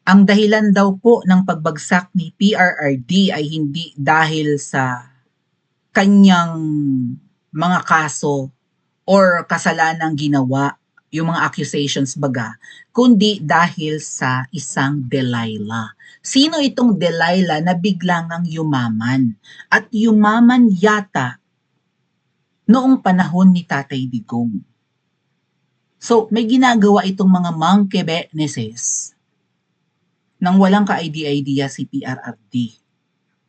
Ang dahilan daw po ng pagbagsak ni PRRD ay hindi dahil sa kanyang mga kaso or kasalanang ginawa, yung mga accusations baga, kundi dahil sa isang Delilah. Sino itong Delilah na biglang ang yumaman? At yumaman yata noong panahon ni Tatay Digong. So, may ginagawa itong mga monkey businesses nang walang ka-idea si PRRD.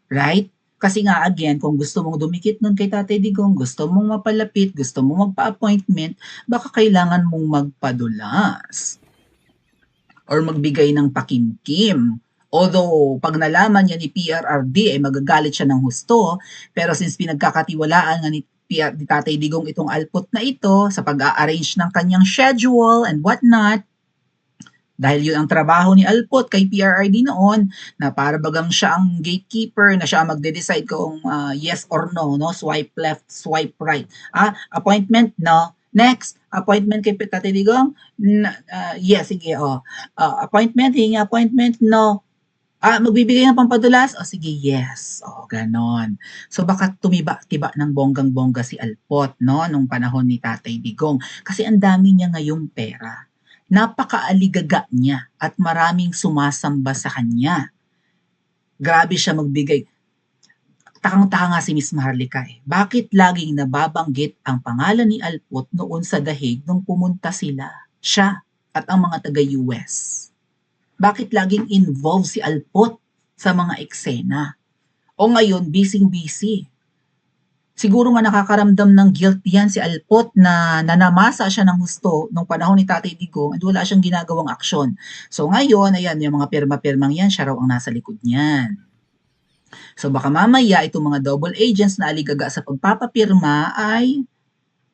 Right? Kasi nga again, kung gusto mong dumikit nun kay Tatay Digong, gusto mong mapalapit, gusto mong magpa-appointment, baka kailangan mong magpadulas or magbigay ng pakimkim. Although, pag nalaman niya ni PRRD, ay magagalit siya ng husto, pero since pinagkakatiwalaan nga ni Tatay Digong itong alpot na ito sa pag-a-arrange ng kanyang schedule and whatnot, dahil yun ang trabaho ni Alpot kay PRRD noon, na para bagang siya ang gatekeeper, na siya ang magde-decide kung yes or no, no? Swipe left, swipe right. Appointment, no. Next, appointment kay Tatay Digong? Yes, sige, appointment, hingi appointment, no. Magbibigay ng pampadulas? Sige, yes. Ganon. So, baka tumiba-tiba ng bonggang-bongga si Alpot, no, nung panahon ni Tatay Digong. Kasi ang dami niya ngayong pera. Napakaaligaga niya at maraming sumasamba sa kanya. Grabe siya magbigay. Takang-taka nga si Miss Maharlika Bakit laging nababanggit ang pangalan ni Alpot noon sa dahig nung pumunta siya at ang mga taga-US? Bakit laging involved si Alpot sa mga eksena? O ngayon, busy-busy. Siguro nga nakakaramdam ng guilt yan si Alpot na nanamasa siya ng husto nung panahon ni Tatay Digong at wala siyang ginagawang aksyon. So ngayon, ayan, yung mga pirma-pirmang yan, siya raw ang nasa likod niyan. So baka mamaya itong mga double agents na aligaga sa pagpapapirma ay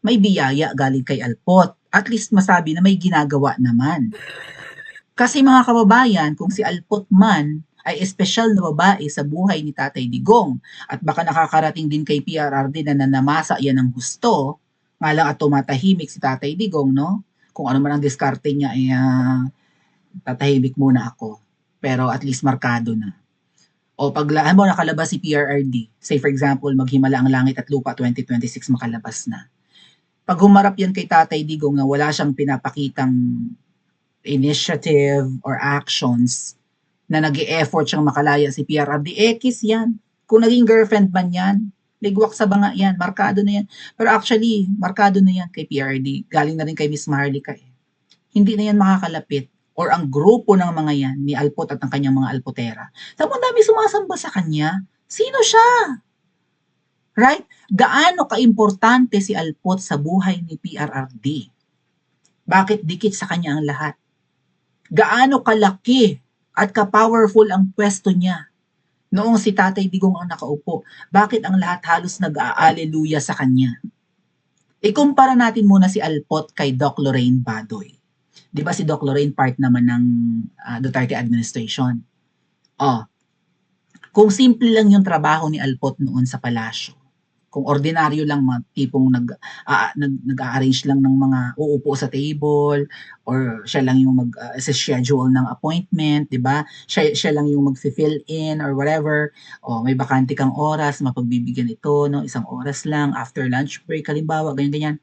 may biyaya galing kay Alpot. At least masabi na may ginagawa naman. Kasi mga kababayan, kung si Alpot man ay espesyal na babae sa buhay ni Tatay Digong at baka nakakarating din kay PRRD na nanamasa yan ng gusto, nga lang at tumatahimik si Tatay Digong, no? Kung ano man ang diskarte niya ay tatahimik muna ako. Pero at least markado na. O pag mo nakalabas si PRRD, say for example, Maghimala ang Langit at Lupa 2026 makalabas na. Pag humarap yan kay Tatay Digong na wala siyang pinapakitang initiative or actions na nag-e-effort siyang makalaya si PRRD, kiss yan. Kung naging girlfriend man yan, ligwak sa banga yan, markado na yan. Pero actually, markado na yan kay PRRD. Galing na rin kay Miss Maharlika Hindi na yan makakalapit or ang grupo ng mga yan, ni Alpot at ang kanyang mga alpotera. Tapos dami sumasamba sa kanya. Sino siya? Right? Gaano kaimportante si Alpot sa buhay ni PRRD? Bakit dikit sa kanya ang lahat? Gaano kalaki at ka-powerful ang pwesto niya noong si Tatay Digong ang nakaupo? Bakit ang lahat halos nag-aaleluya sa kanya? Ikumpara natin muna si Alpot kay Doc Lorraine Badoy. Di ba si Doc Lorraine part naman ng Duterte administration? Kung simple lang yung trabaho ni Alpot noon sa palasyo, kung ordinaryo lang mga tipong nag-a-arrange lang ng mga uupo sa table or siya lang yung mag-schedule ng appointment, 'di ba? Siya lang yung mag-fill in or whatever. May bakante kang oras, mapagbibigyan ito, no, isang oras lang after lunch break halimbawa, ganyan.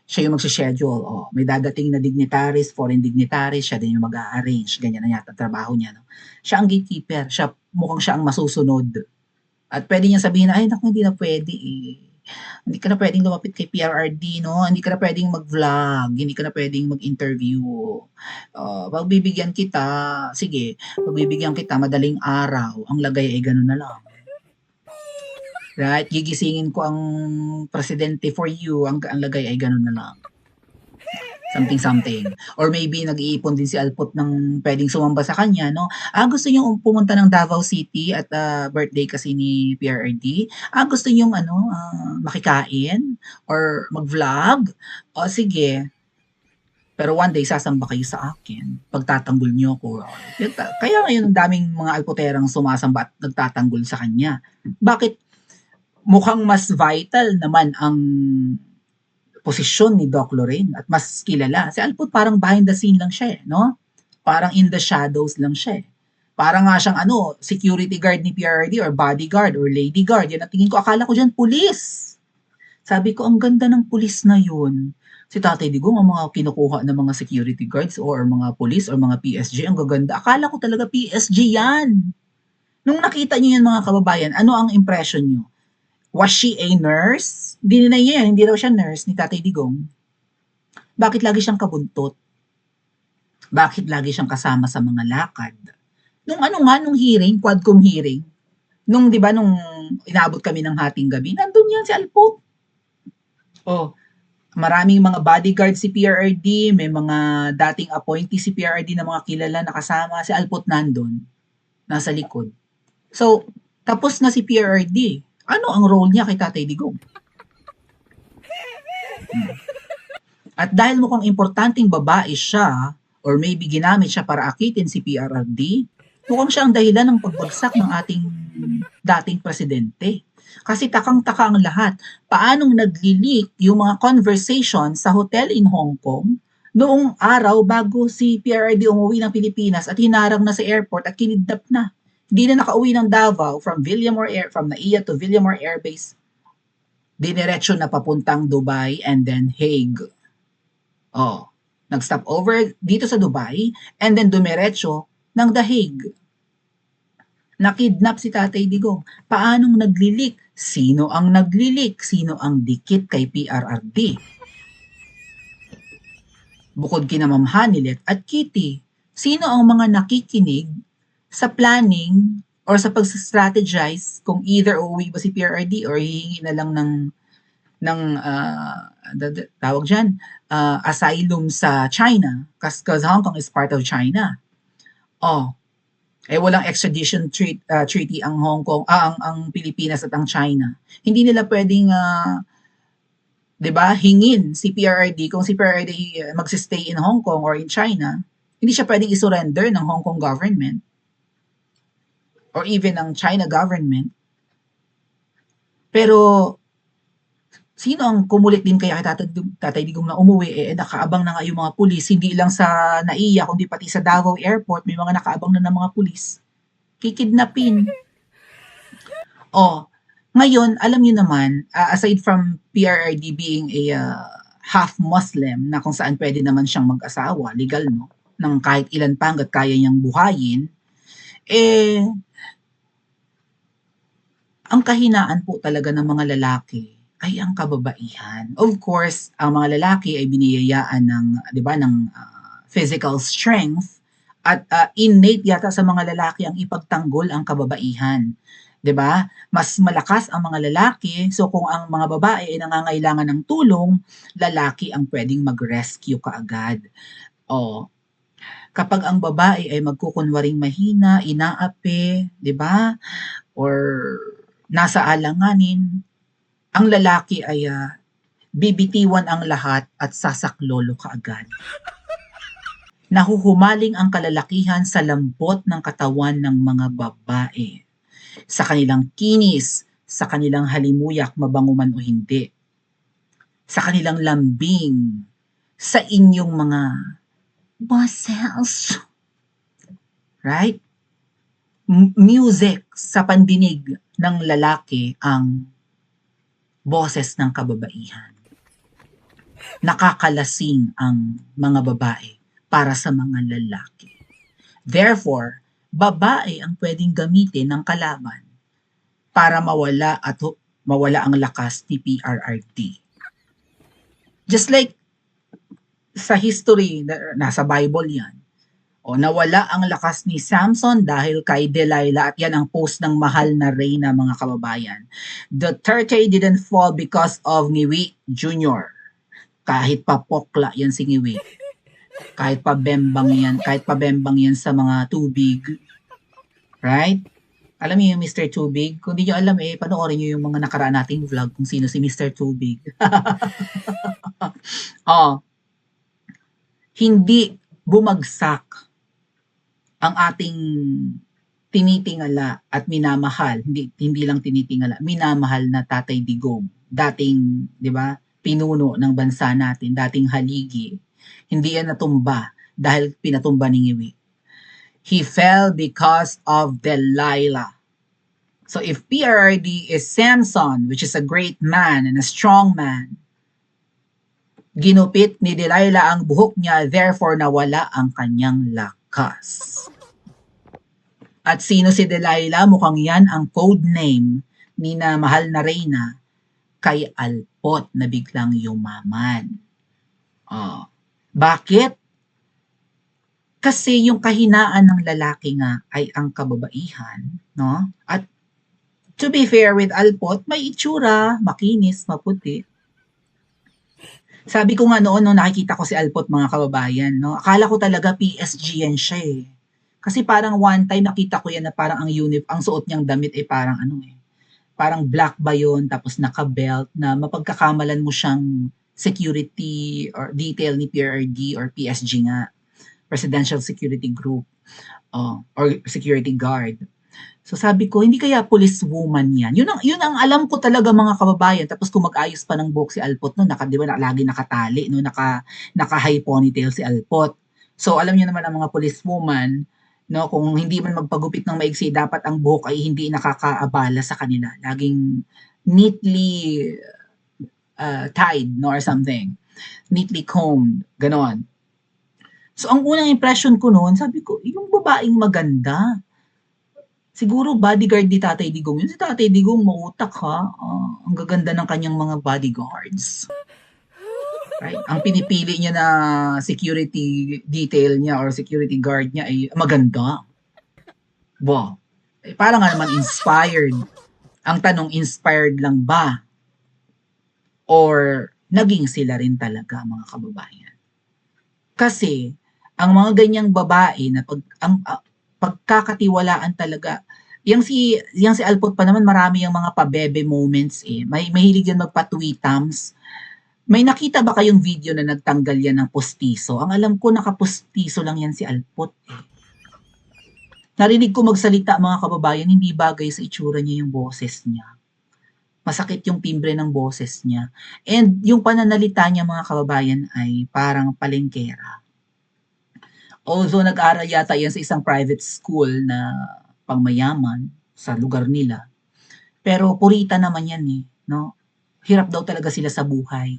Siya yung mag-schedule. May dadating na dignitaries, foreign dignitaries, siya din yung mag-a-arrange. Ganyan na yata trabaho niya, no? Siya ang gatekeeper, mukhang siya ang masusunod. At pwede niyang sabihin na, naku, hindi na pwede Hindi ka na pwedeng lumapit kay PRRD, no? Hindi ka na pwedeng mag-vlog, hindi ka na pwedeng mag-interview. Pagbibigyan kita, sige, pagbibigyan kita madaling araw, ang lagay ay ganun na lang. Right? Gigisingin ko ang presidente for you, ang lagay ay ganun na lang. Something. Or maybe nag-iipon din si Alpot ng pwedeng sumamba sa kanya, no? Gusto niyo pumunta ng Davao City at birthday kasi ni PRRD? Gusto niyo makikain or mag-vlog? Sige. Pero one day, sasamba kayo sa akin. Pagtatanggol niyo ako. Kaya ngayon, ang daming mga alpoterang sumasamba at nagtatanggol sa kanya. Bakit? Mukhang mas vital naman ang posisyon ni Doc Lorraine at mas kilala. Si Alpot parang behind the scene lang siya no? Parang in the shadows lang siya Para nga siyang security guard ni PRRD or bodyguard or lady guard. Yan ang tingin ko. Akala ko dyan, pulis. Sabi ko, ang ganda ng pulis na yun. Si Tatay Digong, ang mga kinukuha ng mga security guards or mga pulis or mga PSG, ang gaganda. Akala ko talaga PSG yan. Nung nakita niyo yan mga kababayan, ano ang impression niyo? Was she a nurse? Dininay niya yan, hindi raw siya nurse ni Tatay Digong. Bakit lagi siyang kabuntot? Bakit lagi siyang kasama sa mga lakad? Nung hearing, Quadcom hearing, nung 'di ba nung inaabot kami ng hating gabi, nandun yan si Alpo. Oh, maraming mga bodyguard si PRRD, may mga dating appointee si PRRD na mga kilala na kasama, si Alpot nandun, nasa likod. So, tapos na si PRRD. Ano ang role niya kay Tatay Digong? At dahil mukhang importanteng babae siya, or maybe ginamit siya para akitin si PRRD, mukhang siya ang dahilan ng pagbagsak ng ating dating presidente. Kasi takang-taka ang lahat. Paanong nag-leak yung mga conversation sa hotel in Hong Kong noong araw bago si PRRD umuwi ng Pilipinas at hinarang na sa airport at kinidnap na. Hindi na nakauwi ng Davao from NAIA to Villamor Air Base. Diniretso na papuntang Dubai and then Hague. Oh, nag-stop over dito sa Dubai and then dumiretso ng The Hague. Nakidnap si Tatay Digong. Paanong nag-leak? Sino ang nag-leak? Sino ang dikit kay PRRD? Bukod kina Ma'am Hanilet at Kitty, sino ang mga nakikinig sa planning or sa pag-strategize kung either uuwi ba si PRRD or hihingi na lang ng tawag dyan, asylum sa China because Hong Kong is part of China. Walang extradition treaty ang Hong Kong, ang Pilipinas at ang China. Hindi nila pwedeng 'di ba, hingin si PRRD kung si PRRD magsi-stay in Hong Kong or in China, hindi siya pwedeng i-surrender ng Hong Kong government or even ng China government. Pero sino ang kumulit din kaya kay Tatay Digong na umuwi, nakaabang na nga yung mga pulis, hindi lang sa NAIA, kundi pati sa Davao Airport, may mga nakaabang na ng mga pulis. Kikidnapin. Ngayon, alam niyo naman, aside from PRRD being a half Muslim, na kung saan pwede naman siyang mag-asawa, legal no, ng kahit ilan pa hanggat kaya niyang buhayin, ang kahinaan po talaga ng mga lalaki ay ang kababaihan. Of course, ang mga lalaki ay biniyayaan ng, 'di ba, ng physical strength at innate yata sa mga lalaki ang ipagtanggol ang kababaihan. 'Di ba? Mas malakas ang mga lalaki, so kung ang mga babae ay nangangailangan ng tulong, lalaki ang pwedeng mag-rescue kaagad. Kapag ang babae ay magkukunwaring mahina, inaapi, 'di ba? Or nasa alanganin, ang lalaki ay bibitiwan ang lahat at sasaklolo kaagad. Nahuhumaling ang kalalakihan sa lambot ng katawan ng mga babae, sa kanilang kinis, sa kanilang halimuyak mabango man o hindi, sa kanilang lambing, sa inyong mga boses. Right? Music sa pandinig ng lalaki ang boses ng kababaihan. Nakakalasing ang mga babae para sa mga lalaki. Therefore, babae ang pwedeng gamitin ng kalaban para mawala ang lakas ni PRRD. Just like sa history, nasa Bible yan, nawala ang lakas ni Samson dahil kay Delilah, at yan ang post ng mahal na reyna, mga kababayan. Duterte didn't fall because of Ngiwi Jr. Kahit pa pokla yan si Ngiwi. Kahit pa bembang yan sa mga tubig. Right? Alam niyo yung Mr. Tubig? Kung di nyo alam, panoorin nyo yung mga nakaraan nating vlog kung sino si Mr. Tubig. Hindi bumagsak ang ating tinitingala at minamahal, hindi lang tinitingala, minamahal na Tatay Digong, dating, 'di ba, pinuno ng bansa natin, dating haligi. Hindi yan natumba dahil pinatumba ni Ngiwi. He fell because of Delilah. So if PRRD is Samson, which is a great man and a strong man, ginupit ni Delilah ang buhok niya, therefore nawala ang kanyang lakas. At sino si Delilah? Mukhang yan ang code name ni na mahal na Reyna kay Alpot na biglang yumaman. Bakit? Kasi yung kahinaan ng lalaki nga ay ang kababaihan, no? At to be fair with Alpot, may itsura, makinis, maputi. Sabi ko nga noon nung nakikita ko si Alpot, mga kababayan, no? Akala ko talaga PSG yan siya eh. Kasi parang one time nakita ko yan na parang ang suot niyang damit ay parang parang black ba yun, tapos naka-belt na mapagkakamalan mo siyang security or detail ni PRRD or PSG nga. Presidential Security Group or security guard. So sabi ko, hindi kaya police woman yan? Yun ang alam ko talaga, mga kababayan. Tapos kung mag-ayos pa ng buhok si Alpot no, di ba lagi nakatali, no, naka-high ponytail si Alpot. So alam niyo naman ang mga police woman, no, kung hindi man magpagupit ng maigsi, dapat ang buhok ay hindi nakakaabala sa kanila. Laging neatly tied, no, or something. Neatly combed, ganon. So, ang unang impression ko noon, sabi ko, yung babaeng maganda. Siguro bodyguard ni Tatay Digong yun. Si Tatay Digong mautak ha. Ang gaganda ng kanyang mga bodyguards. Right? Ang pinipili niya na security detail niya or security guard niya ay maganda. Wow. Parang nga naman inspired. Ang tanong, inspired lang ba? Or naging sila rin talaga, mga kababayan? Kasi, ang mga ganyang babae na pagkakatiwalaan talaga, yung si Alpot pa naman, marami yung mga pabebe moments eh. Mahilig yan magpa-tweetams. May nakita ba kayong video na nagtanggal yan ng postiso? Ang alam ko, nakapostiso lang yan si Alpot eh. Narinig ko magsalita, mga kababayan, hindi bagay sa itsura niya yung boses niya. Masakit yung timbre ng boses niya. And yung pananalita niya, mga kababayan, ay parang palengkera. Although nag-aral yata yan sa isang private school na pangmayaman sa lugar nila. Pero purita naman yan eh, no? Hirap daw talaga sila sa buhay.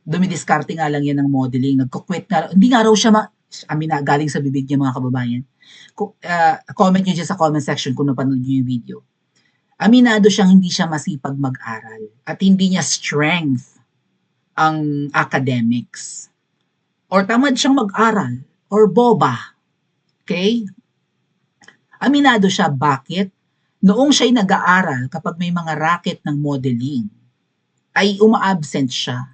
Dumidiskarte nga lang yan ng modeling. Nagko-quit nga. Hindi nga raw siya galing sa bibig niya, mga kababayan. Comment nyo dyan sa comment section kung napanood nyo yung video. Aminado siyang hindi siya masipag mag-aral at hindi niya strength ang academics. Or tamad siyang mag-aral, or boba. Okay? Aminado siya, bakit? Noong siya'y nag-aaral, kapag may mga racket ng modeling, ay uma-absent siya.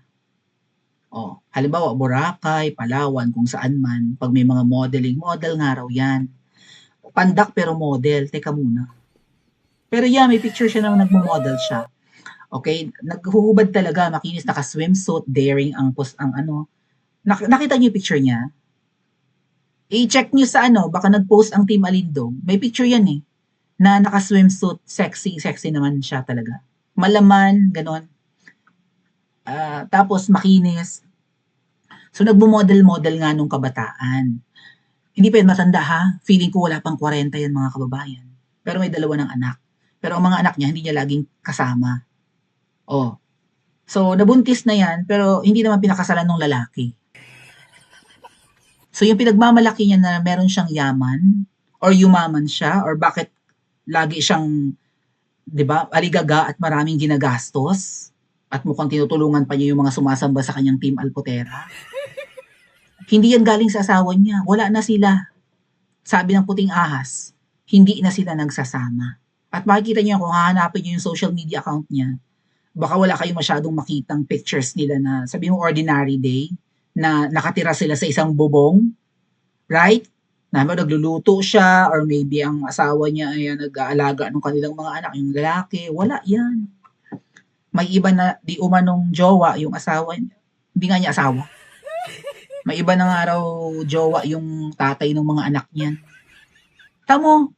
Halimbawa, Boracay, Palawan, kung saan man, pag may mga modeling, model nga raw yan. Pandak pero model, teka muna. Pero yeah, may picture siya na nagmo-model siya. Okay? Naghuhubad talaga, makinis, naka-swimsuit, daring ang nakita niyo yung picture niya? I-check niyo sa baka nag-post ang Team Alindog. May picture yan eh, na naka-swimsuit, sexy naman siya talaga. Malaman, ganon. Tapos makinis. So nagmo-model nga nung kabataan. Hindi pa yun matanda ha. Feeling ko wala pang 40 yan, mga kababayan. Pero may 2 ng anak. Pero ang mga anak niya, hindi niya laging kasama. So nabuntis na yan, pero hindi naman pinakasalan ng lalaki. So yung pinagmamalaki niya na meron siyang yaman, or yumaman siya, or bakit lagi siyang, di ba, aligaga at maraming ginagastos, at mukhang tinutulungan pa niya yung mga sumasamba sa kanyang Team Alpotera. Hindi yan galing sa asawa niya. Wala na sila. Sabi ng puting ahas, hindi na sila nagsasama. At makikita niyo kung hahanapin niyo yung social media account niya, baka wala kayong masyadong makitang pictures nila na sabi mo ordinary day, na nakatira sila sa isang bubong, right? Na nagluluto siya, or maybe ang asawa niya ay nag-aalaga ng kanilang mga anak, yung lalaki. Wala yan. May iba na di umanong jowa yung asawa niya. Hindi nga niya asawa. May iba na nga raw jowa yung tatay ng mga anak niya. Tamo,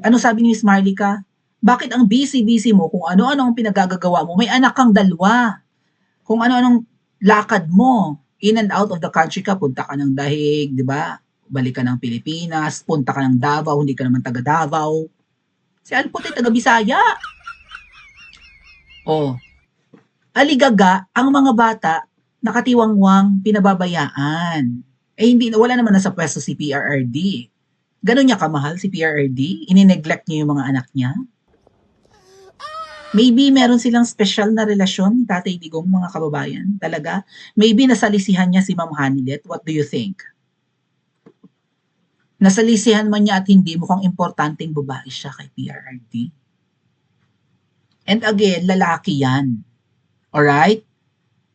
ano sabi ni Miss Marlica? Bakit ang busy-busy mo kung ano-ano ang pinagagagawa mo? May anak kang 2. Kung ano-anong lakad mo, in and out of the country ka, punta ka ng Dahig, di ba? balik ka ng Pilipinas, punta ka ng Davao, hindi ka naman taga Davao. Si Alpot ay taga Bisaya. Oh, aligaga ang mga bata nakatiwangwang pinababayaan. Hindi, wala naman nasa pwesto si PRRD. Ganon niya kamahal si PRRD? Inineglect niya yung mga anak niya? Maybe meron silang special na relasyon, Tatay Digong, mga kababayan. Talaga. Maybe nasalisihan niya si Ma'am Hanilet. What do you think? Nasalisihan man niya at hindi, mukhang importanteng babae siya kay PRRD. And again, lalaki yan. Alright?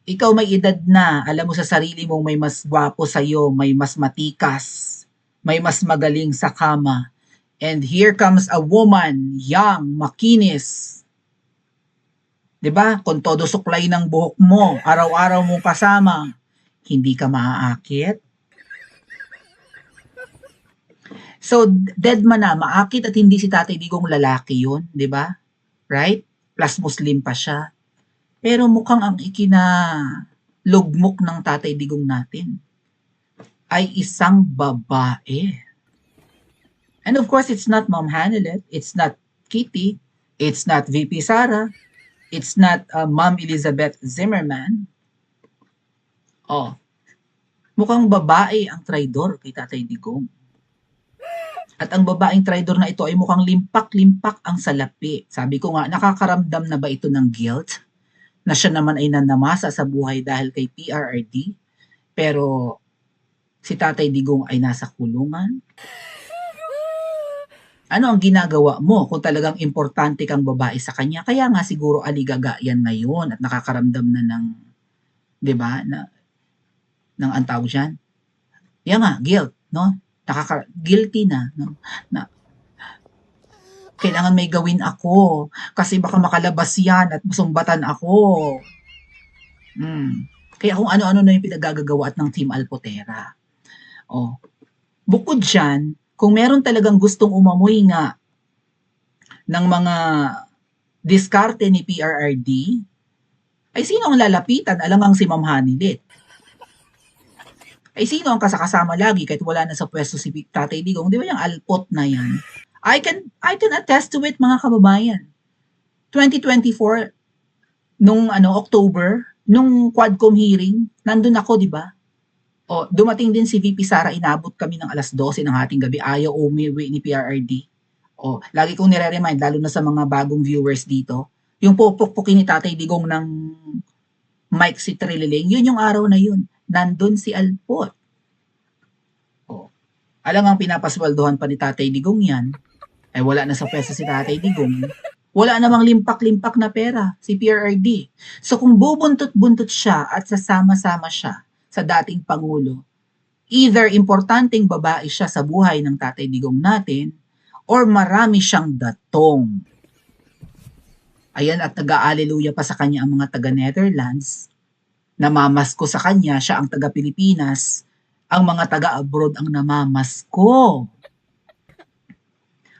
Ikaw may edad na, alam mo sa sarili mong may mas gwapo sa'yo, may mas matikas, may mas magaling sa kama. And here comes a woman, young, makinis. 'Di ba? Kung todo suklay ng buhok mo, araw-araw mong kasama, hindi ka maaakit. So, dead man na, maakit at hindi si Tatay Digong lalaki yun, 'di ba? Right? Plus Muslim pa siya. Pero mukhang ang ikinalugmok ng Tatay Digong natin ay isang babae. And of course, it's not Ma'am Hanilet, it's not Kitty, it's not VP Sara, it's not Ma'am Elizabeth Zimmerman. Oh, mukhang babae ang traidor kay Tatay Digong. At ang babaeng traidor na ito ay mukhang limpak-limpak ang salapi. Sabi ko nga, nakakaramdam na ba ito ng guilt? Na siya naman ay nanamasa sa buhay dahil kay PRRD? Pero si Tatay Digong ay nasa kulungan? Ano ang ginagawa mo kung talagang importante kang babae sa kanya? Kaya nga siguro aligaga yan ngayon at nakakaramdam na ng, 'di ba, ng ang tawag diyan. Yan nga, guilt, no? Guilty na, no? Na kailangan may gawin ako kasi baka makalabas yan at sumbatan ako. Kaya kung ano-ano na yung pinagagagawa at ng Team Alpotera. Oh. Bukod dyan, kung meron talagang gustong umamoy nga ng mga diskarte ni PRRD, ay sino ang lalapitan? Alangang si Ma'am Hanilet. Ay sino ang kasakasama lagi kahit wala na sa pwesto si Tatay Digong? Di ba yung Alpot na yan? I can attest to it, mga kababayan. 2024, nung October, nung Quadcom hearing, nandun ako, di ba? O, dumating din si VP Sara, inabot kami ng alas 12 ng hating gabi, ayaw umiwi ni PRRD. O, lagi kong nire-remind, lalo na sa mga bagong viewers dito, yung pupukpukin ni Tatay Digong ng Mike si Trililing, yun yung araw na yun. Nandun si Alpot. O, alam ang pinapasweldohan pa ni Tatay Digong yan, ay wala na sa pwesto si Tatay Digong. Wala namang limpak-limpak na pera si PRRD. So kung bubuntot-buntot siya at sasama-sama siya sa dating Pangulo, either importanteng babae siya sa buhay ng Tatay Digong natin or marami siyang datong. Ayan, at nag-aaleluya pa sa kanya ang mga taga-Netherlands. Namamasko sa kanya, siya ang taga-Pilipinas. Ang mga taga-abroad ang namamasko.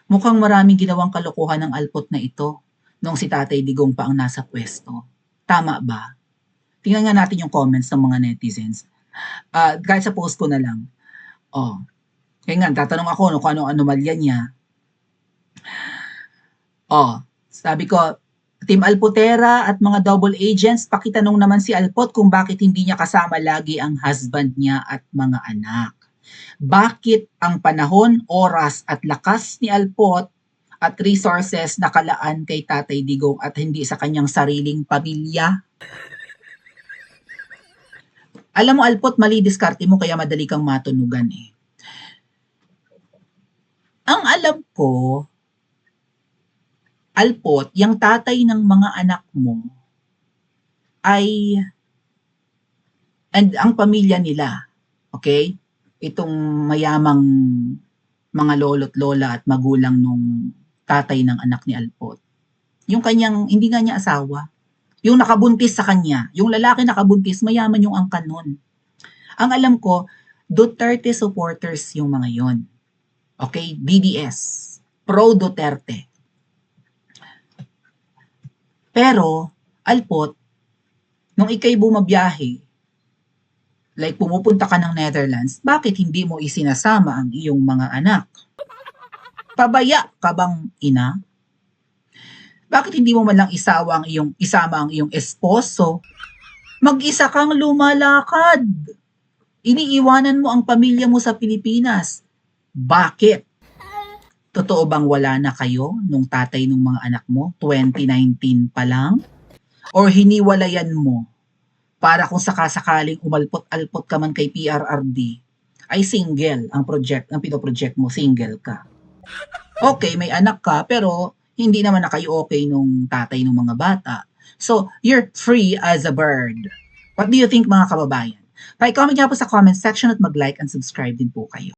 Mukhang maraming ginawang kalokohan ng Alpot na ito nung si Tatay Digong pa ang nasa pwesto. Tama ba? Tingnan nga natin yung comments ng mga netizens. Kahit sa post ko na lang. Kaya nga, tatanong ako kung ano anomalya niya. Sabi ko, Team Alpotera at mga double agents, pakitanong naman si Alpot kung bakit hindi niya kasama lagi ang husband niya at mga anak. Bakit ang panahon, oras at lakas ni Alpot at resources nakalaan kay Tatay Digong at hindi sa kanyang sariling pamilya? Alam mo, Alpot, mali diskarte mo kaya madali kang matunugan eh. Ang alam ko, Alpot, yung tatay ng mga anak mo ay and ang pamilya nila, okay? Itong mayamang mga lolo't lola at magulang nung tatay ng anak ni Alpot. Yung kanyang, hindi nga niya asawa. Yung nakabuntis sa kanya, yung lalaki nakabuntis, mayaman yung angkan nun. Ang alam ko, Duterte supporters yung mga yon. Okay? DDS. Pro Duterte. Pero, Alpot, nung ikay bumabiyahe, Like pumupunta ka ng Netherlands, bakit hindi mo isinasama ang iyong mga anak? Pabaya ka bang ina? Bakit hindi mo man lang isama ang iyong esposo? Mag-isa kang lumalakad. Iniiwanan mo ang pamilya mo sa Pilipinas. Bakit? Totoo bang wala na kayo nung tatay ng mga anak mo? 2019 pa lang? Or hiniwalayan mo para kung sakasakaling umalpot-alpot ka man kay PRRD, ay single ang pinoproject mo, single ka. Okay, may anak ka, pero hindi naman na kayo okay nung tatay ng mga bata. So, you're free as a bird. What do you think mga kababayan? Pa-comment niya po sa comment section at mag-like and subscribe din po kayo.